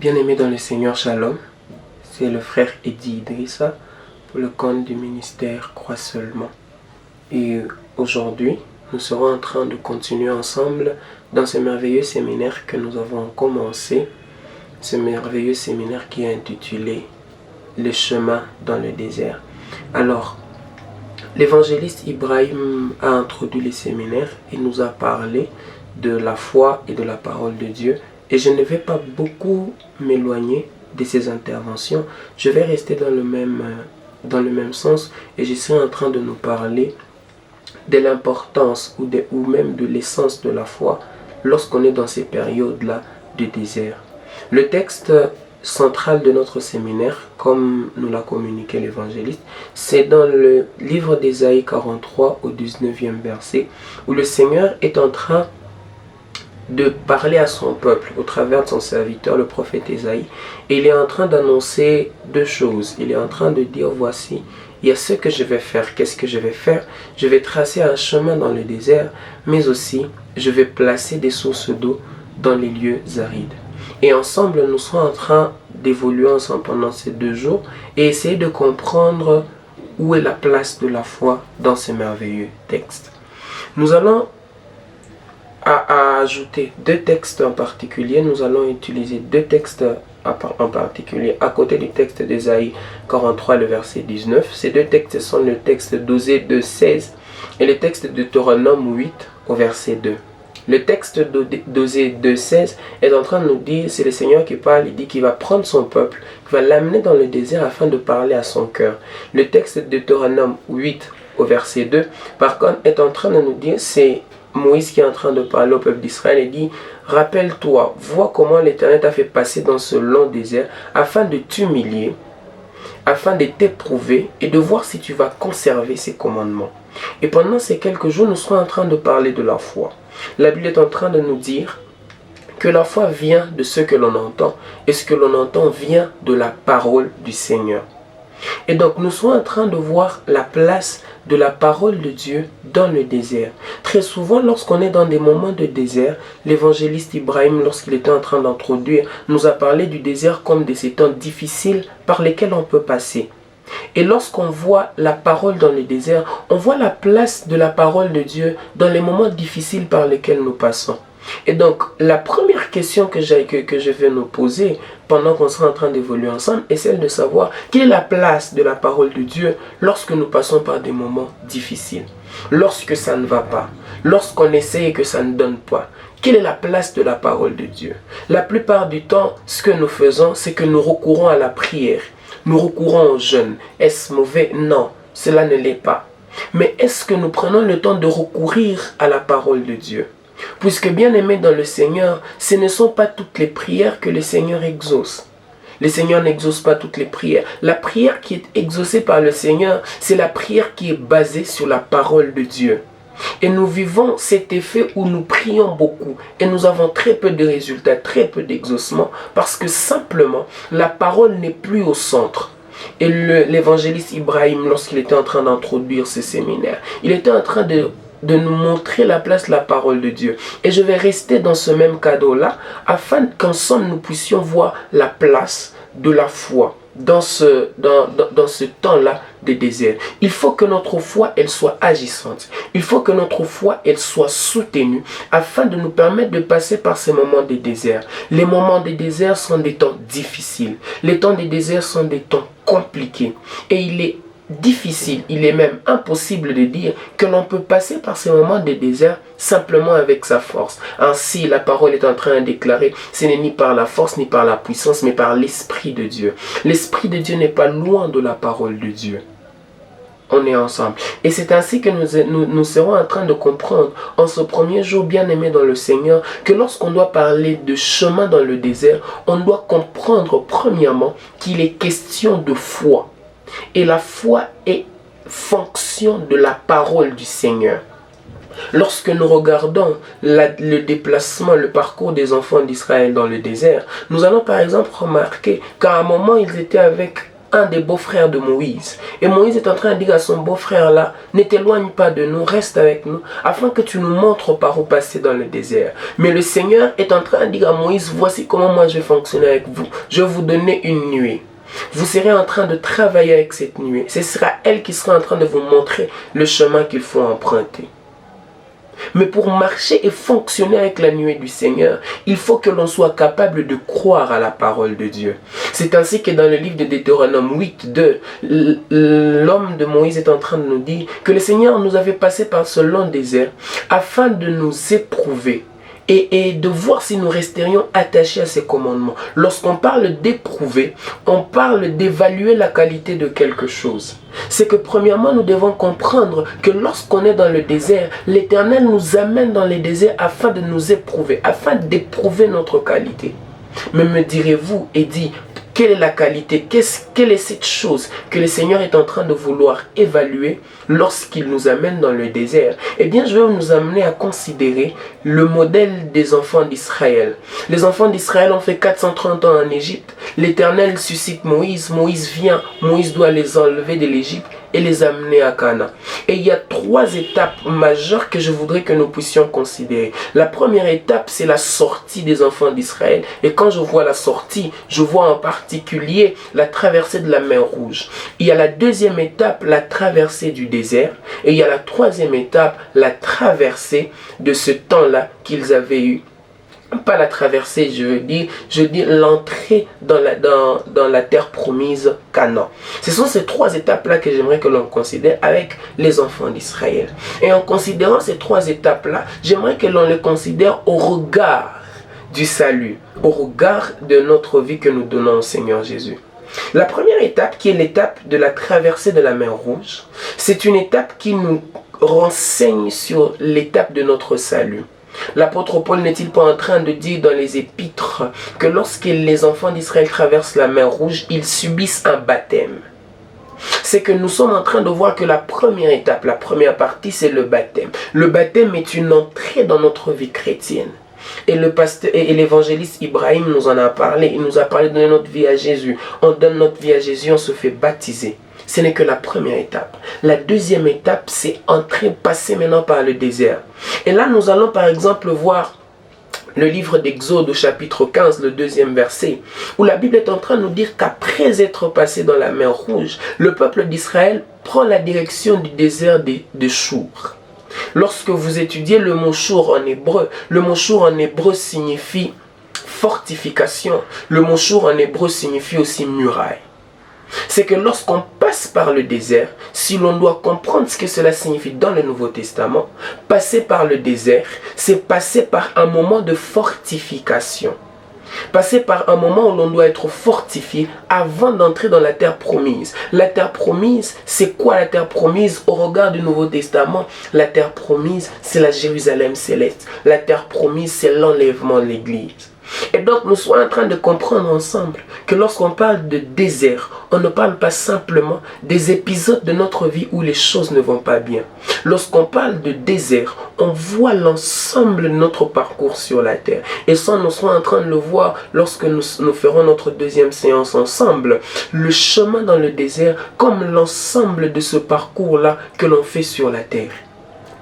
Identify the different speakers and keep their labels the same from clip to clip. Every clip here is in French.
Speaker 1: Bien-aimés dans le Seigneur, Shalom, c'est le frère Eddy Idrissa pour le compte du ministère Croix Seulement. Et aujourd'hui, nous serons en train de continuer ensemble dans ce merveilleux séminaire que nous avons commencé, ce merveilleux séminaire qui est intitulé « Le chemin dans le désert ». Alors, l'évangéliste Ibrahim a introduit le séminaire et nous a parlé de la foi et de la parole de Dieu. Et je ne vais pas beaucoup m'éloigner de ces interventions. Je vais rester dans le même sens et je serai en train de nous parler de l'importance ou même de l'essence de la foi lorsqu'on est dans ces périodes-là de désert. Le texte central de notre séminaire, comme nous l'a communiqué l'évangéliste, c'est dans le livre d'Ésaïe 43 au 19e verset, où le Seigneur est en train de parler à son peuple au travers de son serviteur, le prophète Ésaïe. Et il est en train d'annoncer deux choses. Il est en train de dire, voici, il y a ce que je vais faire. Qu'est-ce que je vais faire? Je vais tracer un chemin dans le désert, mais aussi, je vais placer des sources d'eau dans les lieux arides. Et ensemble, nous serons en train d'évoluer ensemble pendant ces 2 jours et essayer de comprendre où est la place de la foi dans ces merveilleux textes. Nous allons ajouter 2 textes en particulier. Nous allons utiliser 2 textes en particulier à côté du texte d'Ésaïe 43, le verset 19. Ces 2 textes sont le texte d'Osée 2,16 et le texte de Deutéronome 8 au verset 2. Le texte d'Osée 2,16 est en train de nous dire, c'est le Seigneur qui parle, il dit qu'il va prendre son peuple, qu'il va l'amener dans le désert afin de parler à son cœur. Le texte de Deutéronome 8 au verset 2, par contre, est en train de nous dire, c'est Moïse qui est en train de parler au peuple d'Israël et dit, rappelle-toi, vois comment l'Éternel t'a fait passer dans ce long désert afin de t'humilier, afin de t'éprouver et de voir si tu vas conserver ses commandements. Et pendant ces quelques jours, nous serons en train de parler de la foi. La Bible est en train de nous dire que la foi vient de ce que l'on entend et ce que l'on entend vient de la parole du Seigneur. Et donc nous sommes en train de voir la place de la parole de Dieu dans le désert. Très souvent, lorsqu'on est dans des moments de désert, l'évangéliste Ibrahim, lorsqu'il était en train d'introduire, nous a parlé du désert comme de ces temps difficiles par lesquels on peut passer. Et lorsqu'on voit la parole dans le désert, on voit la place de la parole de Dieu dans les moments difficiles par lesquels nous passons. Et donc, la première question que je vais nous poser pendant qu'on sera en train d'évoluer ensemble est celle de savoir quelle est la place de la parole de Dieu lorsque nous passons par des moments difficiles, lorsque ça ne va pas, lorsqu'on essaie et que ça ne donne pas. Quelle est la place de la parole de Dieu? La plupart du temps, ce que nous faisons, c'est que nous recourons à la prière, nous recourons au jeûne. Est-ce mauvais? Non, cela ne l'est pas. Mais est-ce que nous prenons le temps de recourir à la parole de Dieu? Puisque bien aimés dans le Seigneur, ce ne sont pas toutes les prières que le Seigneur exauce. Le Seigneur n'exauce pas toutes les prières. La prière qui est exaucée par le Seigneur, c'est la prière qui est basée sur la parole de Dieu. Et nous vivons cet effet où nous prions beaucoup et nous avons très peu de résultats, très peu d'exaucement parce que simplement la parole n'est plus au centre. Et l'évangéliste Ibrahim, lorsqu'il était en train d'introduire ce séminaire, il était en train de nous montrer la place de la parole de Dieu. Et je vais rester dans ce même cadre-là afin qu'ensemble nous puissions voir la place de la foi dans ce temps-là de désert. Il faut que notre foi, elle soit agissante. Il faut que notre foi, elle soit soutenue afin de nous permettre de passer par ces moments de désert. Les moments de désert sont des temps difficiles. Les temps de désert sont des temps compliqués. Et il est difficile, il est même impossible de dire que l'on peut passer par ces moments de désert simplement avec sa force. Ainsi, la parole est en train de déclarer, ce n'est ni par la force ni par la puissance, mais par l'Esprit de Dieu. L'Esprit de Dieu n'est pas loin de la parole de Dieu. On est ensemble. Et c'est ainsi que nous serons en train de comprendre en ce premier jour bien aimé dans le Seigneur que lorsqu'on doit parler de chemin dans le désert, on doit comprendre premièrement qu'il est question de foi. Et la foi est fonction de la parole du Seigneur. Lorsque nous regardons le déplacement, le parcours des enfants d'Israël dans le désert, nous allons par exemple remarquer qu'à un moment ils étaient avec un des beaux-frères de Moïse. Et Moïse est en train de dire à son beau-frère là, ne t'éloigne pas de nous, reste avec nous, afin que tu nous montres par où passer dans le désert. Mais le Seigneur est en train de dire à Moïse, voici comment moi je vais fonctionner avec vous. Je vais vous donner une nuée. Vous serez en train de travailler avec cette nuée. Ce sera elle qui sera en train de vous montrer le chemin qu'il faut emprunter. Mais pour marcher et fonctionner avec la nuée du Seigneur, il faut que l'on soit capable de croire à la parole de Dieu. C'est ainsi que dans le livre de Deutéronome 8:2, l'homme de Moïse est en train de nous dire que le Seigneur nous avait passé par ce long désert afin de nous éprouver et de voir si nous resterions attachés à ses commandements. Lorsqu'on parle d'éprouver, on parle d'évaluer la qualité de quelque chose. C'est que premièrement, nous devons comprendre que lorsqu'on est dans le désert, l'Éternel nous amène dans les déserts afin de nous éprouver, afin d'éprouver notre qualité. Mais me direz-vous, et dit, quelle est la qualité, quelle est cette chose que le Seigneur est en train de vouloir évaluer lorsqu'il nous amène dans le désert? Eh bien, je vais nous amener à considérer le modèle des enfants d'Israël. Les enfants d'Israël ont fait 430 ans en Égypte. L'Éternel suscite Moïse. Moïse vient. Moïse doit les enlever de l'Égypte et les amener à Canaan. Et il y a 3 étapes majeures que je voudrais que nous puissions considérer. La première étape, c'est la sortie des enfants d'Israël. Et quand je vois la sortie, je vois en particulier la traversée de la mer Rouge. Il y a la deuxième étape, la traversée du désert. Et il y a la troisième étape, la traversée de ce temps-là qu'ils avaient eu. Pas la traversée, je dis l'entrée dans la terre promise Canaan. Ce sont ces 3 étapes-là que j'aimerais que l'on considère avec les enfants d'Israël. Et en considérant ces 3 étapes-là, j'aimerais que l'on les considère au regard du salut, au regard de notre vie que nous donnons au Seigneur Jésus. La première étape, qui est l'étape de la traversée de la mer Rouge, c'est une étape qui nous renseigne sur l'étape de notre salut. L'apôtre Paul n'est-il pas en train de dire dans les épîtres que lorsque les enfants d'Israël traversent la mer Rouge, ils subissent un baptême? C'est que nous sommes en train de voir que la première étape, la première partie, c'est le baptême. Le baptême est une entrée dans notre vie chrétienne. Et le pasteur et l'évangéliste Ibrahim nous en a parlé. Il nous a parlé de donner notre vie à Jésus. On donne notre vie à Jésus, on se fait baptiser. Ce n'est que la première étape. La deuxième étape, c'est entrer, passer maintenant par le désert. Et là, nous allons par exemple voir le livre d'Exode au chapitre 15, le 2e verset, où la Bible est en train de nous dire qu'après être passé dans la mer Rouge, le peuple d'Israël prend la direction du désert de Chour. Lorsque vous étudiez le mot Chour en hébreu, le mot Chour en hébreu signifie fortification. Le mot Chour en hébreu signifie aussi muraille. C'est que lorsqu'on passe par le désert, si l'on doit comprendre ce que cela signifie dans le Nouveau Testament, passer par le désert, c'est passer par un moment de fortification. Passer par un moment où l'on doit être fortifié avant d'entrer dans la terre promise. La terre promise, c'est quoi la terre promise au regard du Nouveau Testament? La terre promise, c'est la Jérusalem céleste. La terre promise, c'est l'enlèvement de l'Église. Et donc nous sommes en train de comprendre ensemble que lorsqu'on parle de désert, on ne parle pas simplement des épisodes de notre vie où les choses ne vont pas bien. Lorsqu'on parle de désert, on voit l'ensemble de notre parcours sur la terre. Et ça, nous serons en train de le voir lorsque nous ferons notre deuxième séance ensemble. Le chemin dans le désert comme l'ensemble de ce parcours-là que l'on fait sur la terre.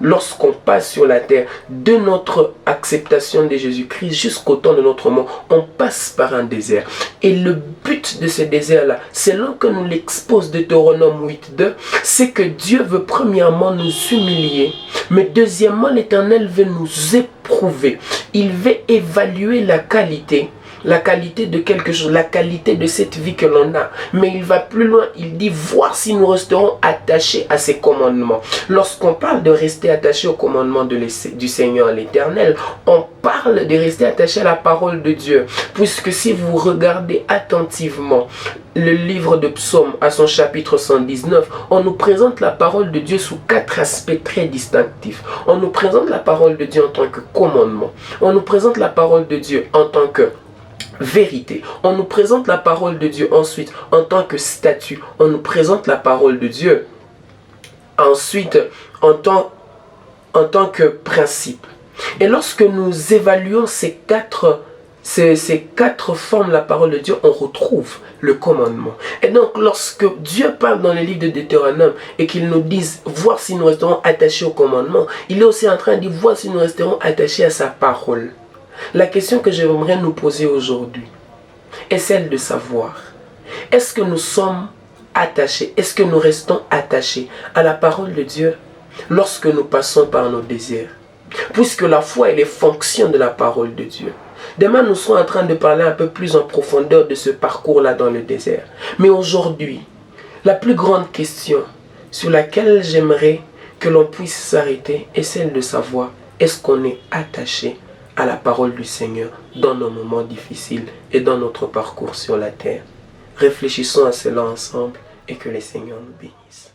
Speaker 1: Lorsqu'on passe sur la terre, de notre acceptation de Jésus-Christ jusqu'au temps de notre mort, on passe par un désert. Et le but de ce désert-là, selon que nous l'expose Deutéronome 8:2, c'est que Dieu veut premièrement nous humilier, mais deuxièmement, l'Éternel veut nous éprouver. Il veut évaluer la qualité de quelque chose, la qualité de cette vie que l'on a. Mais il va plus loin, il dit voir si nous resterons attachés à ses commandements. Lorsqu'on parle de rester attaché aux commandements du Seigneur l'Éternel, on parle de rester attaché à la parole de Dieu. Puisque si vous regardez attentivement le livre de Psaume à son chapitre 119, on nous présente la parole de Dieu sous 4 aspects très distinctifs. On nous présente la parole de Dieu en tant que commandement. On nous présente la parole de Dieu en tant que vérité. On nous présente la parole de Dieu ensuite en tant que statut. On nous présente la parole de Dieu ensuite en tant que principe. Et lorsque nous évaluons ces quatre ces 4 formes de la parole de Dieu, on retrouve le commandement. Et donc, lorsque Dieu parle dans le livre de Deutéronome et qu'il nous dise voir si nous resterons attachés au commandement, il est aussi en train de dire voir si nous resterons attachés à sa parole. La question que j'aimerais nous poser aujourd'hui est celle de savoir, est-ce que nous sommes attachés, est-ce que nous restons attachés à la parole de Dieu lorsque nous passons par nos désirs? Puisque la foi, elle est fonction de la parole de Dieu. Demain, nous serons en train de parler un peu plus en profondeur de ce parcours-là dans le désert. Mais aujourd'hui, la plus grande question sur laquelle j'aimerais que l'on puisse s'arrêter est celle de savoir, est-ce qu'on est attaché à la parole du Seigneur dans nos moments difficiles et dans notre parcours sur la terre? Réfléchissons à cela ensemble et que le Seigneur nous bénisse.